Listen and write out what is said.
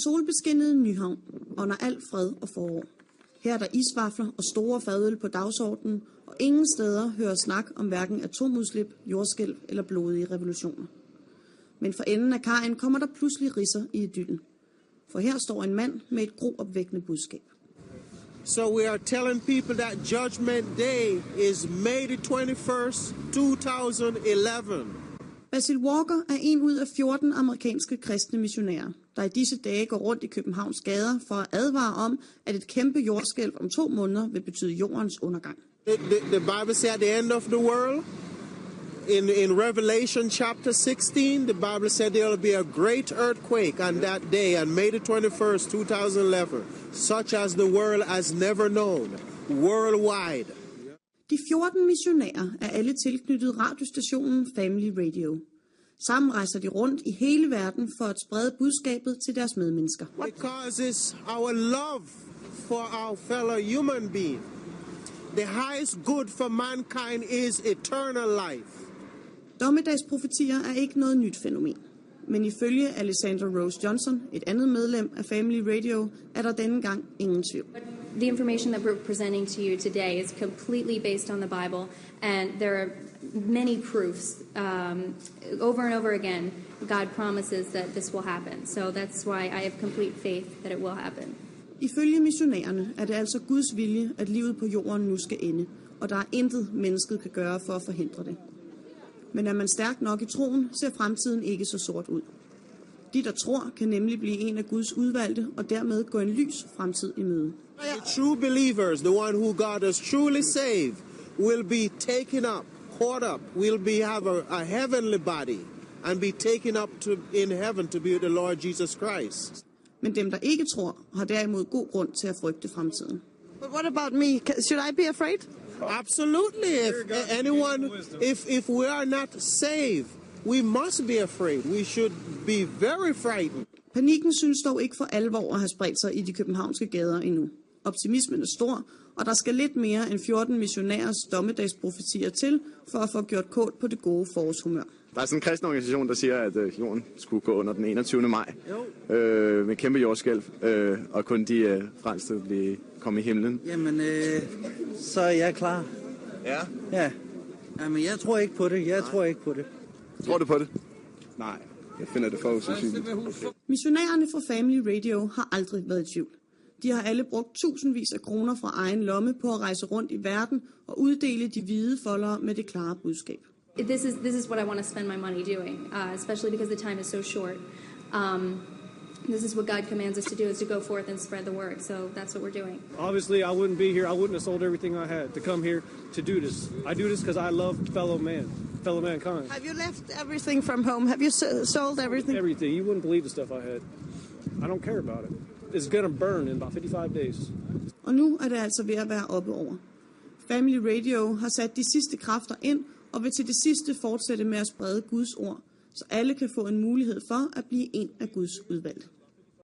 solbeskinnede Nyhavn under al fred og forår. Her er der isvafler og store fadøl på dagsordenen, og ingen steder hører snak om hverken atomudslip, jordskælv eller blodige revolutioner. Men for enden af kajen kommer der pludselig ridser i idyllen. For her står en mand med et gruopvækkende budskab. So we are telling people that Judgment Day is May the 21st, 2011. Basil Walker er en ud af 14 amerikanske kristne missionærer, der i disse dage går rundt i Københavns gader for at advare om, at et kæmpe jordskælv om 2 måneder vil betyde jordens undergang. The Bible says at the end of the world, in Revelation chapter 16, the Bible said there will be a great earthquake on that day, on May the 21st, 2011, such as the world has never known, worldwide. De 14 missionærer er alle tilknyttet radiostationen Family Radio. Sammen rejser de rundt i hele verden for at sprede budskabet til deres medmennesker. Because it's our love for our fellow human being. The highest good for mankind is eternal life. Dommedagsprofetier er ikke noget nyt fænomen. Men ifølge Alessandra Rose Johnson, et andet medlem af Family Radio, er der denne gang ingen tvivl. The information that we're presenting to you today is completely based on the Bible, and there are many proofs. Over and over again, God promises that this will happen. So that's why I have complete faith that it will happen. Ifølge missionærerne er det altså Guds vilje, at livet på jorden nu skal ende, og der er intet mennesket kan gøre for at forhindre det. Men er man stærk nok i troen, ser fremtiden ikke så sort ud. De, der tror, kan nemlig blive en af Guds udvalgte, og dermed gå en lys fremtid i møde. The true believers, the one who God has truly saved, will be taken up, caught up, have a heavenly body, and be taken up in heaven to be with the Lord Jesus Christ. Men dem, der ikke tror, har derimod god grund til at frygte fremtiden. But what about me? Should I be afraid? Absolutely. If we are not saved, we must be afraid. We should be very frightened. Panikken synes dog ikke for alvor at have spredt sig i de københavnske gader endnu. Optimismen er stor, og der skal lidt mere end 14 missionærers dommedagsprofetier til, for at få gjort kål på det gode forårshumør. Der er sådan en kristen organisation, der siger, at jorden skulle gå under den 21. maj med kæmpe jordskælv, og kun de frelste vil komme i himlen. Jamen, så er jeg klar. Ja? Ja. Jamen, jeg tror ikke på det. Tror du på det? Nej, jeg finder det for usandsynligt. Missionærerne fra Family Radio har aldrig været i tvivl. De har alle brugt tusindvis af kroner fra egen lomme på at rejse rundt i verden og uddele de hvide foldere med det klare budskab. This is what I want to spend my money doing, especially because the time is so short. This is what God commands us to do, is to go forth and spread the word. So that's what we're doing. Obviously, I wouldn't be here. I wouldn't have sold everything I had to come here to do this. I do this because I love fellow mankind. Have you left everything from home? Have you sold everything? Everything. You wouldn't believe the stuff I had. I don't care about it. It's gonna burn in about 55 days. Og nu er det altså ved at være oppe over. Family Radio har sat de sidste kræfter ind, og vil til det sidste fortsætte med at sprede Guds ord, så alle kan få en mulighed for at blive en af Guds udvalgte.